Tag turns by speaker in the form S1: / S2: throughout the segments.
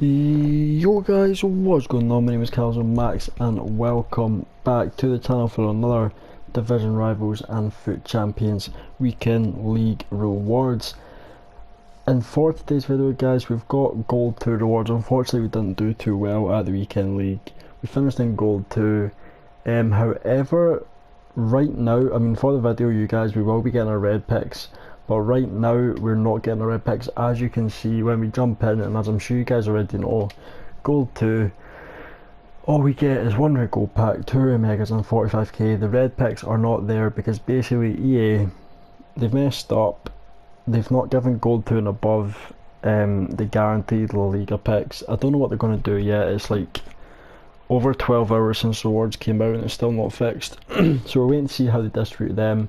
S1: Yo guys, what's going on? My name is Calzo Max and welcome back to the channel for another Division Rivals and Foot Champions Weekend League rewards. And for today's video guys, we've got Gold 2 rewards. Unfortunately we didn't do too well at the Weekend League. We finished in Gold 2. However, right now, for the video you guys, we will be getting our red picks. But right now we're not getting the red picks, as you can see when we jump in, and as I'm sure you guys already know, Gold 2, all we get is one red gold pack, 2 rare megas and 45k. The red picks are not there because basically EA, they've messed up. They've not given Gold 2 and above the guaranteed La Liga picks. I don't know what they're going to do yet. It's like over 12 hours since the rewards came out and it's still not fixed. So we're waiting to see how they distribute them.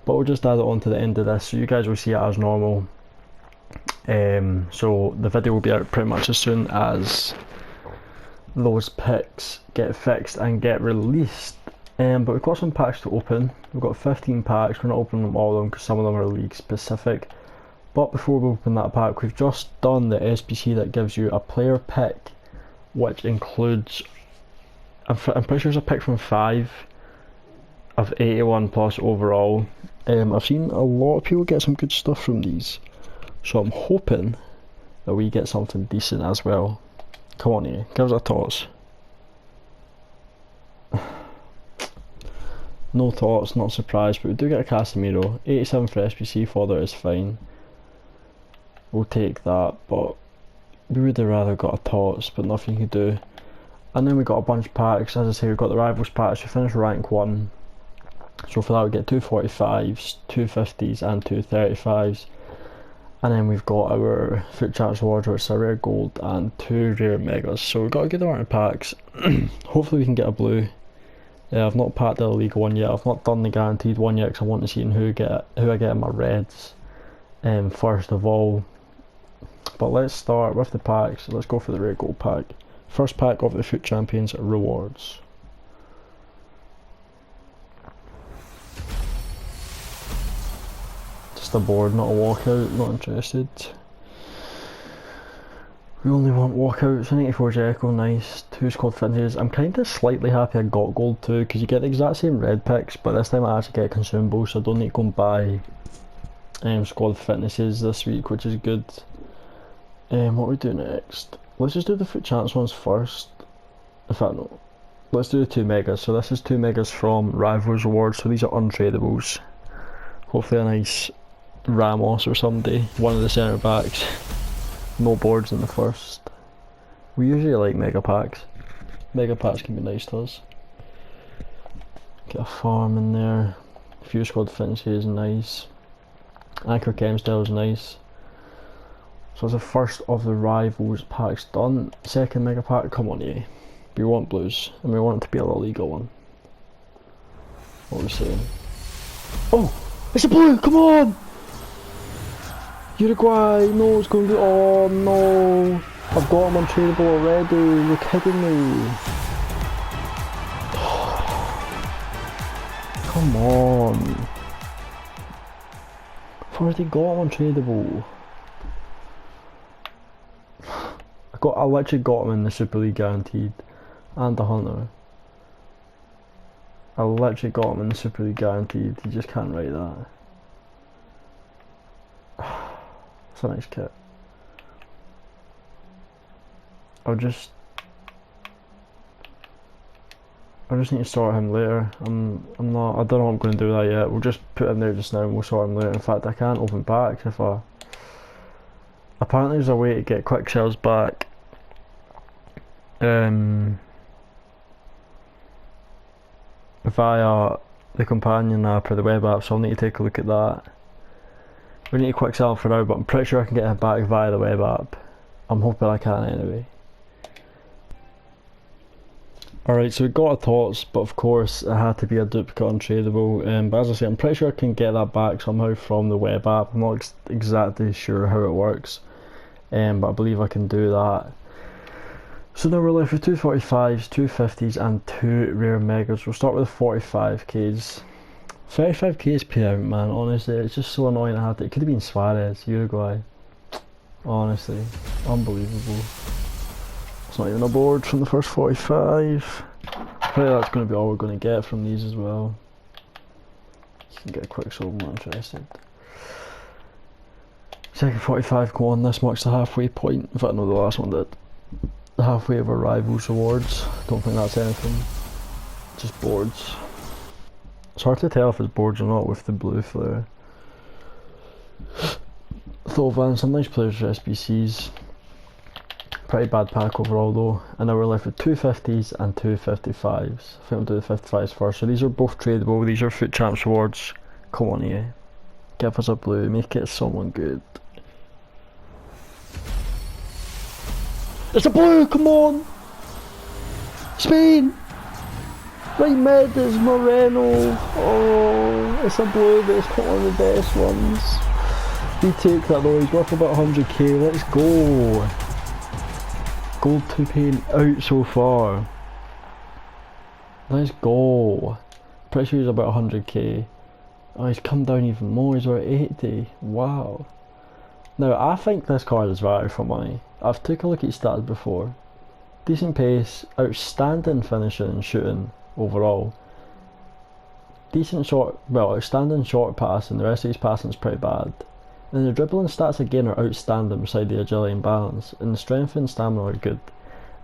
S1: But we'll just add it on to the end of this, so you guys will see it as normal. So the video will be out pretty much as soon as those picks get fixed and get released. But we've got some packs to open. We've got 15 packs. We're not opening them all of them because some of them are league specific. But before we open that pack, we've just done the SBC that gives you a player pick, which includes, I'm pretty sure it's a pick from 5 of 81 plus overall. I've seen a lot of people get some good stuff from these, so I'm hoping that we get something decent as well. Come on here, give us a Tots. No Tots, not surprised, but we do get a Casemiro. 87 for SBC fodder is fine. We'll take that, but we would have rather got a Tots, but nothing you can do. And then we got a bunch of packs. As I say, we've got the Rivals packs. We finished rank 1. So for that we get 2 45s, 2 50s and 2 35s. And then we've got our Foot Champs Awards, which is a rare gold and 2 rare megas. So we've got a good amount of packs. Hopefully we can get a blue. I've not packed the Liga one yet. I've not done the guaranteed one yet because I want to see who I get in my reds first of all. But let's start with the packs. Let's go for the rare gold pack. First pack of the Foot Champions rewards. Just a board, not a walkout, not interested. We only want walkouts. 94 Jekyll, nice. 2 squad finishes. I'm kind of slightly happy I got Gold 2 because you get the exact same red picks, but this time I actually get consumables, so I don't need to go and buy squad fitnesses this week, which is good. What we do next? Let's just do the Foot Champs ones first. In fact, no. Let's do the 2 megas. So this is 2 megas from Rivals Rewards, so these are untradables. Hopefully a nice Ramos or somebody, one of the centre backs. No boards in the first. We usually like mega packs. Mega packs can be nice to us. Get a farm in there. A few squad finishes, nice. Anchor Chem style is nice. So it's the first of the Rivals packs done. Second mega pack, come on yeah. We want blues, and we want it to be a La Liga one. What are we saying? Oh! It's a blue, come on! Uruguay, no, it's going to be, oh no! I've got him untradeable already, you're kidding me! Come on! I've already got him untradeable. I literally got him in the Super League guaranteed, and the Hunter. I literally got him in the Super League guaranteed, you just can't write that. It's a nice kit. I just need to sort him later. I don't know what I'm going to do with that yet. We'll just put him there just now and we'll sort him later. In fact, I can't open packs if I... Apparently there's a way to get quick sells back. Via the companion app or the web app, so I'll need to take a look at that. We need to quick sell for now, but I'm pretty sure I can get it back via the web app. I'm hoping I can anyway. Alright, so we got a Tots, but of course it had to be a duplicate untradeable. But as I say, I'm pretty sure I can get that back somehow from the web app. I'm not exactly sure how it works, but I believe I can do that. So now we're left with 2 45s, 2 50s and 2 rare megas. We'll start with the 45k's. 35k's payout, man, honestly, it's just so annoying I had to. It could have been Suarez, Uruguay. Honestly, unbelievable. It's not even a board from the first 45. Probably that's going to be all we're going to get from these as well. You can get a quick soul, I'm not interested. Second 45 go on, this marks the halfway point. In fact, no, the last one did. The halfway of our Rivals Awards. Don't think that's anything. Just boards. It's hard to tell if it's boards or not with the blue flare. Thovan, some nice players for SBCs. Pretty bad pack overall though. And now we're left with 250s and 255s. I think I'll do the 55s first. So these are both tradable. These are Foot Champs Awards. Come on, EA. Give us a blue. Make it someone good. It's a blue, come on! Spain! Right mid is Moreno. Oh, it's a blue, but it's not one of the best ones. We take that though, he's worth about 100k, let's go! Gold 2 paint out so far. Let's go. Pretty sure he's about 100k. Oh, he's come down even more, he's about 80. Wow. Now, I think this card is value for money. I've took a look at his stats before. Decent pace, outstanding finishing and shooting overall. Decent short, well, outstanding short passing, the rest of his passing is pretty bad. And the dribbling stats again are outstanding beside the agility and balance, and the strength and stamina are good.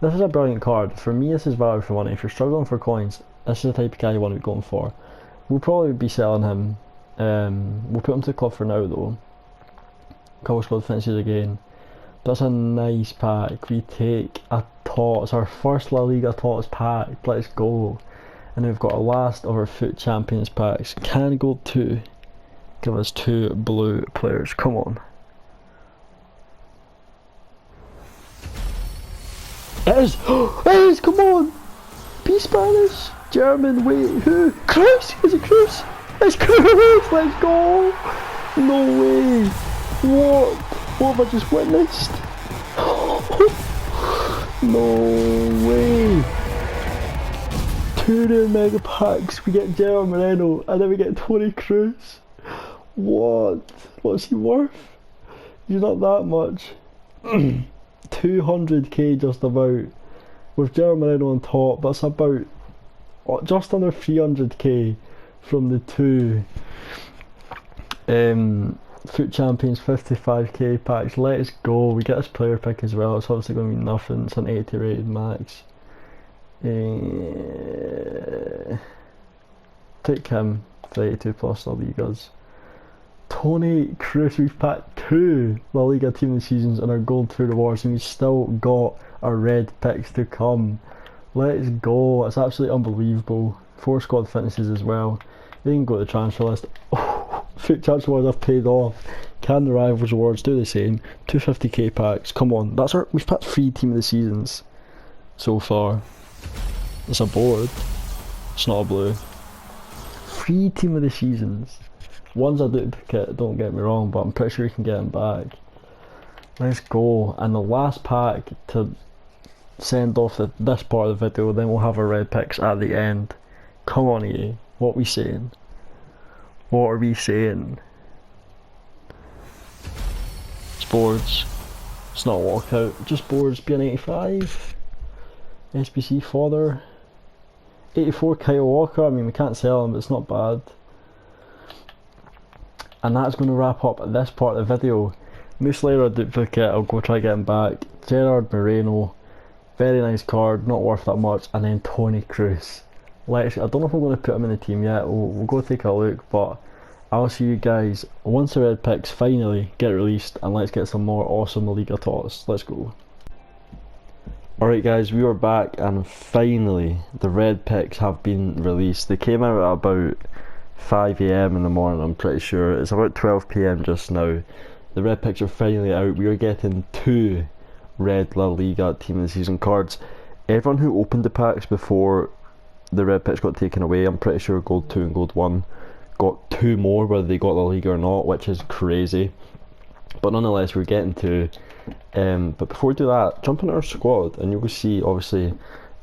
S1: This is a brilliant card. For me, this is value for money. If you're struggling for coins, this is the type of guy you want to be going for. We'll probably be selling him. We'll put him to the club for now though. Couple squad finishes again. That's a nice pack. We take a Tots, our first La Liga Tots pack. Let's go. And we've got a last of our Foot Champions packs. Can Gold 2 give us 2 blue players? Come on. It is! It is! Come on! Be Spanish! German, wait, who? Cruz! Is it Cruz? It's Cruz! Let's go! No way! What? What have I just witnessed? No way! 2 rare mega packs, we get Gerard Moreno, and then we get Tony Cruz. What? What's he worth? He's not that much. 200k just about. With Gerard Moreno on top, that's about just under 300k from the 2 Foot Champions 55k packs. Let's go. We get this player pick as well. It's obviously going to be nothing. It's an 80 rated max. Take him for 82 plus La Ligas. Tony Cruz, we've packed 2 La Liga Team of the Seasons and our Gold 2 rewards, and we've still got our red picks to come. Let's go. It's absolutely unbelievable. 4 squad finishes as well. You can go to the transfer list. Foot Champs Awards have paid off. Can the Rivals Awards do the same? 250k packs. Come on, that's our. We've packed 3 Team of the Seasons so far. It's a board. It's not a blue. 3 Team of the Seasons. One's a duplicate, don't get me wrong, but I'm pretty sure you can get them back. Let's go. And the last pack to send off this part of the video, then we'll have our red picks at the end. Come on, EA. What are we saying? What are we saying? It's boards. It's not a walkout. Just boards. Being 85. SBC fodder. 84 Kyle Walker. I mean, we can't sell him, but it's not bad. And that's going to wrap up this part of the video. Muslera duplicate. I'll go try getting back. Gerard Moreno. Very nice card. Not worth that much. And then Tony Cruz. I don't know if I'm going to put him in the team yet. We'll go take a look, but I'll see you guys once the red picks finally get released, and let's get some more awesome La Liga Tots. Let's go. Alright guys, we are back, and finally the red picks have been released. They came out at about 5 AM in the morning, I'm pretty sure. It's about 12 PM just now. The red picks are finally out. We are getting 2 red La Liga Team of the Season cards. Everyone who opened the packs before the red picks got taken away, I'm pretty sure Gold 2 and Gold 1 got 2 more, whether they got La Liga or not, which is crazy. But nonetheless, we're getting 2. But before we do that, jump into our squad and you'll see, obviously,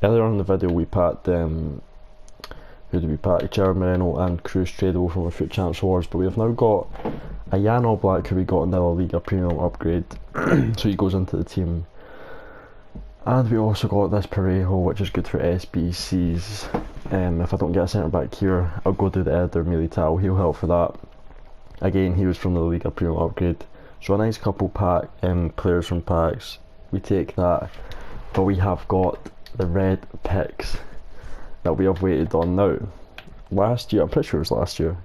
S1: earlier on in the video we packed, who did we pack? Gerard Moreno and Cruz tradable from our Foot Champs Awards, but we have now got a Jan Oblak who we got in the La Liga Premium upgrade, so he goes into the team. And we also got this Parejo, which is good for SBCs. If I don't get a centre back here, I'll go do the Eder Militao, he'll help for that. Again, he was from the Liga Premium upgrade. So a nice couple players from packs. We take that. But we have got the red picks that we have waited on now. Last year, I'm pretty sure it was last year,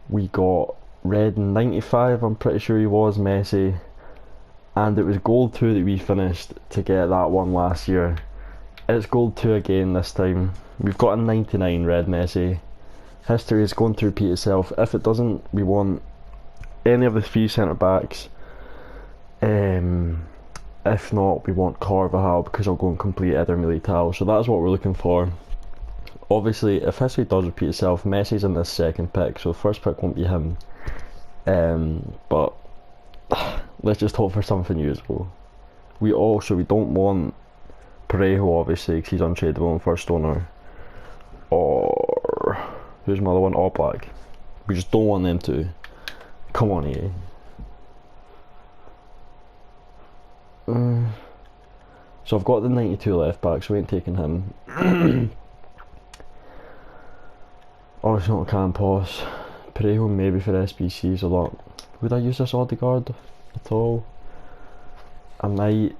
S1: we got red 95, I'm pretty sure he was, Messi. And it was gold 2 that we finished to get that one last year. It's gold 2 again this time. We've got a 99 red Messi. History is going to repeat itself. If it doesn't, we want any of the 3 centre backs. If not, we want Carvajal, because I'll go and complete Eder Militao. So that's what we're looking for. Obviously, if history does repeat itself, Messi's in this second pick, so the first pick won't be him. But let's just hope for something usable. We don't want Parejo, obviously, because he's untradeable in first owner. Or who's my other one? All Black. We just don't want them to. Come on, EA. So I've got the 92 left back, so we ain't taking him. Obviously not Campos. Parejo maybe for SBCs a lot. Would I use this Odegaard at all? I might.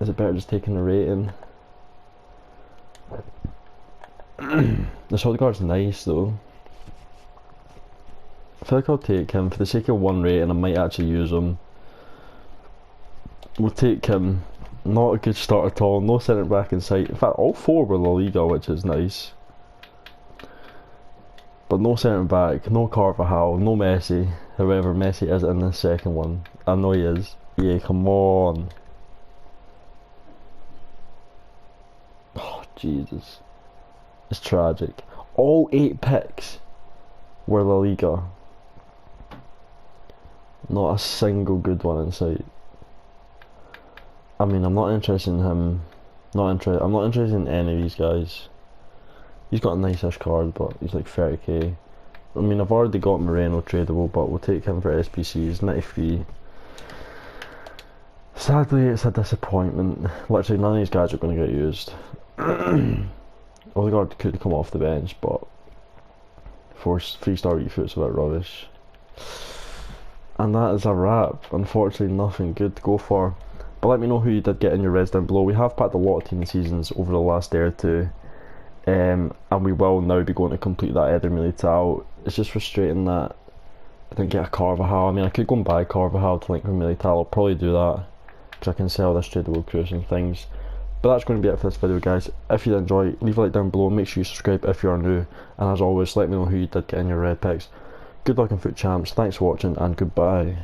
S1: Is it better just taking the rating? This Odegaard's nice though. I feel like I'll take him for the sake of 1 rating. I might actually use him. We'll take him. Not a good start at all. No centre back in sight. In fact, all 4 were La Liga, which is nice. But no centre back, no Carvajal, no Messi. However, Messi is in the second one. I know he is. Yeah, come on. Oh, Jesus. It's tragic. All 8 picks were La Liga. Not a single good one in sight. I mean, I'm not interested in him. I'm not interested in any of these guys. He's got a nice-ish card, but he's like 30k. I mean, I've already got Moreno tradable, but we'll take him for SBCs, 93. Sadly, it's a disappointment. Literally, none of these guys are going to get used. Odegaard could come off the bench, but 3-star refut's a bit rubbish. And that is a wrap. Unfortunately, nothing good to go for. But let me know who you did get in your reds down below. We have packed a lot of team seasons over the last day or two. And we will now be going to complete that Eder Militao. It's just frustrating that I didn't get a Carvajal. I mean, I could go and buy Carvajal to link with Militao. I'll probably do that, because I can sell this tradable cruise and things. But that's going to be it for this video, guys. If you did enjoy, leave a like down below. Make sure you subscribe if you are new. And as always, let me know who you did get in your red picks. Good luck in Foot Champs. Thanks for watching, and goodbye.